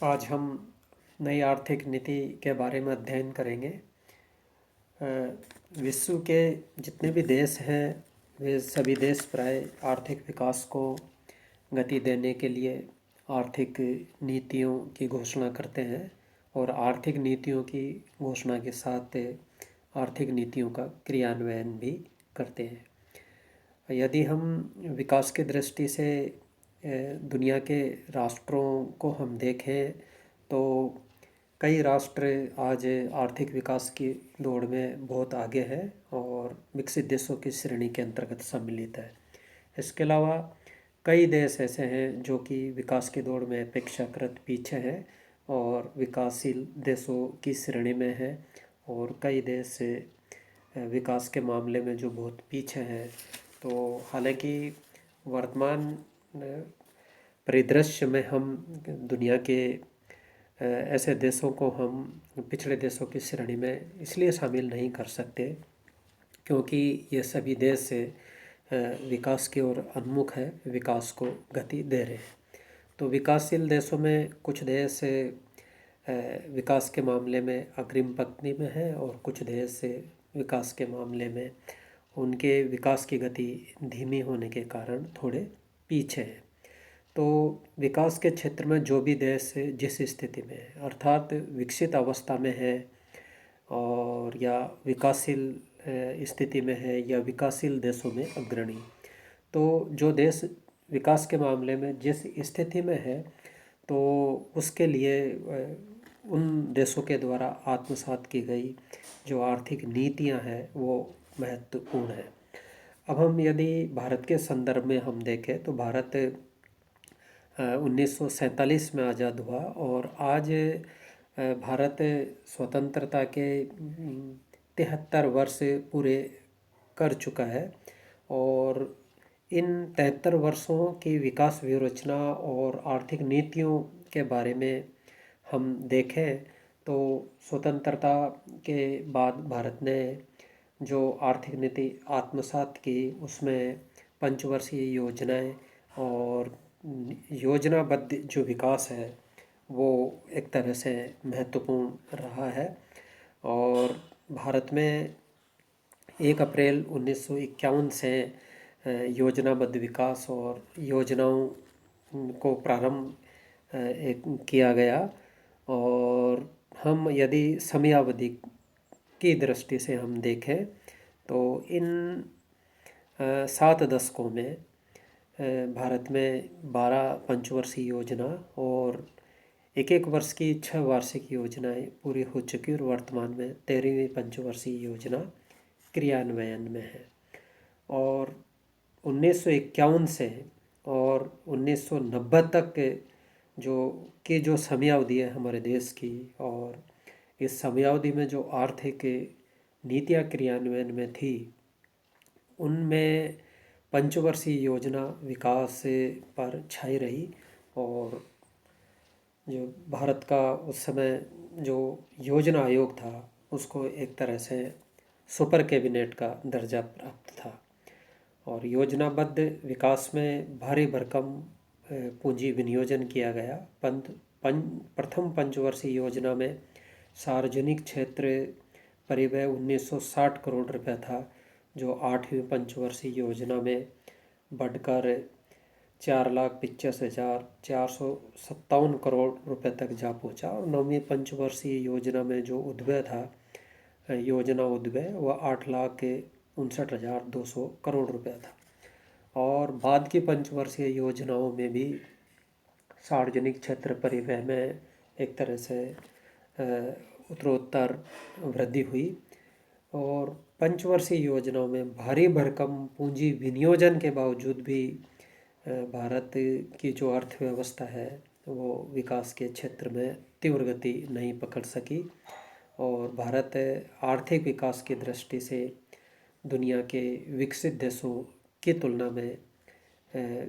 आज हम नई आर्थिक नीति के बारे में अध्ययन करेंगे। अ, विश्व के जितने भी देश हैं वे सभी देश प्राय आर्थिक विकास को गति देने के लिए आर्थिक नीतियों की घोषणा करते हैं और आर्थिक नीतियों की घोषणा के साथ आर्थिक नीतियों का क्रियान्वयन भी करते हैं। यदि हम विकास की दृष्टि से दुनिया के राष्ट्रों को हम देखें तो कई राष्ट्र आज आर्थिक विकास की दौड़ में बहुत आगे है और विकसित देशों की श्रेणी के अंतर्गत सम्मिलित है। इसके अलावा कई देश ऐसे हैं जो कि विकास की दौड़ में अपेक्षाकृत पीछे हैं और विकासशील देशों की श्रेणी में है, और कई देश विकास के मामले में जो बहुत पीछे हैं। तो हालांकि वर्तमान परिदृश्य में हम दुनिया के ऐसे देशों को हम पिछड़े देशों की श्रेणी में इसलिए शामिल नहीं कर सकते क्योंकि ये सभी देश विकास की ओर उन्मुख है, विकास को गति दे रहे हैं। तो विकासशील देशों में कुछ देश विकास के मामले में अग्रिम पंक्ति में है और कुछ देश विकास के मामले में उनके विकास की गति धीमी होने के कारण थोड़े पीछे हैं। तो विकास के क्षेत्र में जो भी देश जिस स्थिति में है, अर्थात विकसित अवस्था में है और या विकासशील स्थिति में है या विकासशील देशों में अग्रणी, तो जो देश विकास के मामले में जिस स्थिति में है तो उसके लिए उन देशों के द्वारा आत्मसात की गई जो आर्थिक नीतियां हैं वो महत्वपूर्ण है। अब हम यदि भारत के संदर्भ में हम देखें तो भारत 1947 में आज़ाद हुआ और आज भारत स्वतंत्रता के 73 वर्ष पूरे कर चुका है। और इन 73 वर्षों की विकास व्यूहरचना और आर्थिक नीतियों के बारे में हम देखें तो स्वतंत्रता के बाद भारत ने जो आर्थिक नीति आत्मसात की उसमें पंचवर्षीय योजनाएं और योजनाबद्ध जो विकास है वो एक तरह से महत्वपूर्ण रहा है। और भारत में 1 अप्रैल 1951 से योजनाबद्ध विकास और योजनाओं को प्रारंभ किया गया। और हम यदि समयावधि की दृष्टि से हम देखें तो इन 7 दशकों में भारत में 12 पंचवर्षीय योजना और एक वर्ष की 6 वार्षिक योजनाएं पूरी हो चुकी और वर्तमान में 13वीं पंचवर्षीय योजना क्रियान्वयन में है। और 1951 से और 1990 तक जो समयावधि है हमारे देश की, और इस समयावधि में जो आर्थिक नीतियाँ क्रियान्वयन में थी उनमें पंचवर्षीय योजना विकास पर छाई रही। और जो भारत का उस समय जो योजना आयोग था उसको एक तरह से सुपर कैबिनेट का दर्जा प्राप्त था। और योजनाबद्ध विकास में भारी भरकम पूंजी विनियोजन किया गया। प्रथम पंचवर्षीय योजना में सार्वजनिक क्षेत्र परिव्यय 1960 करोड़ रुपया था, जो 8वीं पंचवर्षीय योजना में बढ़कर 4,85,457 करोड़ रुपए तक जा पहुंचा। और 9वीं पंचवर्षीय योजना में जो उद्व्यय था, योजना उद्व्यय, वह 8,59,200 करोड़ रुपया था। और बाद की पंचवर्षीय योजनाओं में भी सार्वजनिक क्षेत्र परिवहन में एक तरह से उत्तरोत्तर वृद्धि हुई। और पंचवर्षीय योजनाओं में भारी भरकम पूंजी विनियोजन के बावजूद भी भारत की जो अर्थव्यवस्था है वो विकास के क्षेत्र में तीव्र गति नहीं पकड़ सकी। और भारत आर्थिक विकास की दृष्टि से दुनिया के विकसित देशों की तुलना में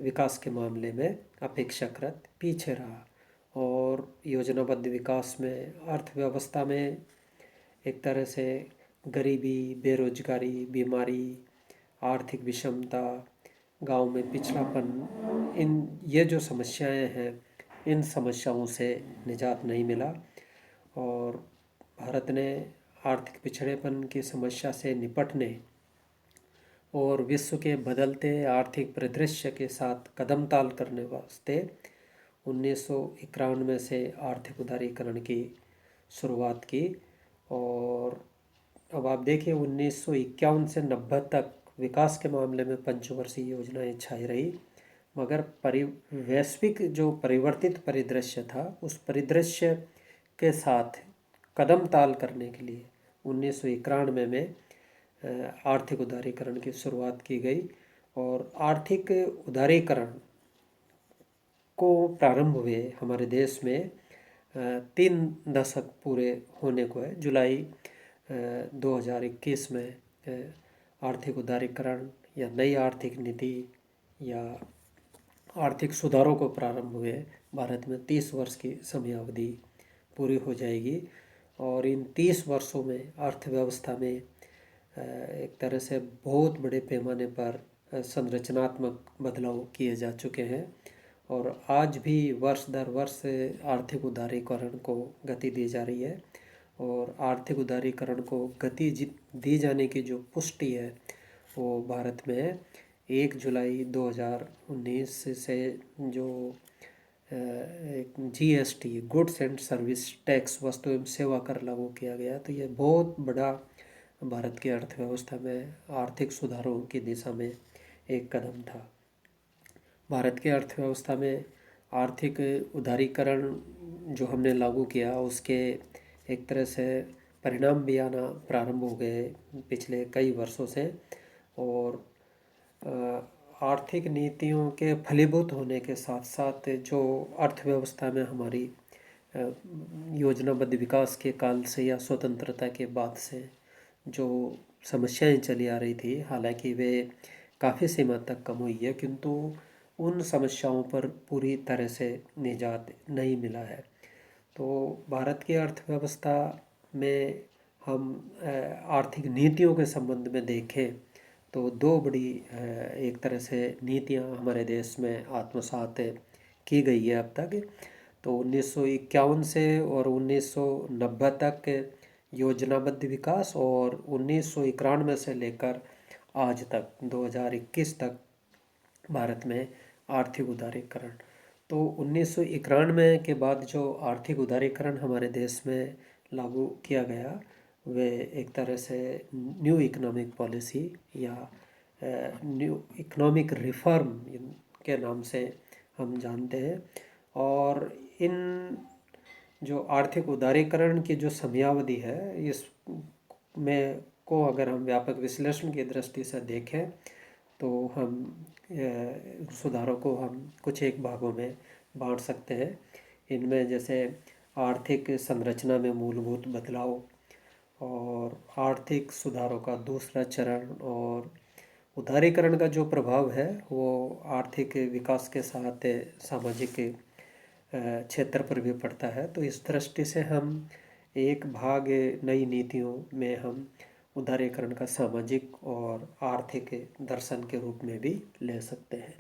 विकास के मामले में अपेक्षाकृत पीछे रहा। और योजनाबद्ध विकास में अर्थव्यवस्था में एक तरह से गरीबी, बेरोजगारी, बीमारी, आर्थिक विषमता, गांव में पिछड़ापन, ये जो समस्याएं हैं इन समस्याओं से निजात नहीं मिला और भारत ने आर्थिक पिछड़ेपन की समस्या से निपटने और विश्व के बदलते आर्थिक परिदृश्य के साथ कदम ताल करने वास्ते 1991 से आर्थिक उदारीकरण की शुरुआत की। और अब आप देखिए 1951 से 90 तक विकास के मामले में पंचवर्षीय योजनाएं छाई रही, मगर वैश्विक जो परिवर्तित परिदृश्य था उस परिदृश्य के साथ कदम ताल करने के लिए 1991 में आर्थिक उदारीकरण की शुरुआत की गई। और आर्थिक उदारीकरण को प्रारंभ हुए हमारे देश में 3 दशक पूरे होने को है। जुलाई 2021 में आर्थिक उदारीकरण या नई आर्थिक नीति या आर्थिक सुधारों को प्रारंभ हुए भारत में 30 वर्ष की समयावधि पूरी हो जाएगी। और इन 30 वर्षों में अर्थव्यवस्था में एक तरह से बहुत बड़े पैमाने पर संरचनात्मक बदलाव किए जा चुके हैं और आज भी वर्ष दर वर्ष आर्थिक उदारीकरण को गति दी जा रही है। और आर्थिक उदारीकरण को गति दी जाने की जो पुष्टि है वो भारत में 1 जुलाई 2019 से जो GST goods and service tax वस्तु एवं सेवा कर लागू किया गया, तो ये बहुत बड़ा भारत की अर्थव्यवस्था में आर्थिक सुधारों की दिशा में एक कदम था। भारत की अर्थव्यवस्था में आर्थिक उदारीकरण जो हमने लागू किया उसके एक तरह से परिणाम भी आना प्रारंभ हो गए पिछले कई वर्षों से। और आर्थिक नीतियों के फलीभूत होने के साथ साथ जो अर्थव्यवस्था में हमारी योजनाबद्ध विकास के काल से या स्वतंत्रता के बाद से जो समस्याएं चली आ रही थी, हालांकि वे काफ़ी सीमा तक कम हुई है, किंतु उन समस्याओं पर पूरी तरह से निजात नहीं मिला है। तो भारत की अर्थव्यवस्था में हम आर्थिक नीतियों के संबंध में देखें तो दो बड़ी एक तरह से नीतियां हमारे देश में आत्मसात की गई है अब तक। तो 1951 से और 1990 तक योजनाबद्ध विकास और 1991 से लेकर आज तक 2021 तक भारत में आर्थिक उदारीकरण। तो 1991 के बाद जो आर्थिक उदारीकरण हमारे देश में लागू किया गया वे एक तरह से न्यू इकोनॉमिक पॉलिसी या न्यू इकोनॉमिक रिफॉर्म के नाम से हम जानते हैं। और इन जो आर्थिक उदारीकरण की जो समयावधि है इस में को अगर हम व्यापक विश्लेषण की दृष्टि से देखें तो हम सुधारों को हम कुछ एक भागों में बांट सकते हैं। इनमें जैसे आर्थिक संरचना में मूलभूत बदलाव और आर्थिक सुधारों का दूसरा चरण और उदारीकरण का जो प्रभाव है वो आर्थिक विकास के साथ सामाजिक क्षेत्र पर भी पड़ता है। तो इस दृष्टि से हम एक भाग नई नीतियों में हम उदारीकरण का सामाजिक और आर्थिक दर्शन के रूप में भी ले सकते हैं।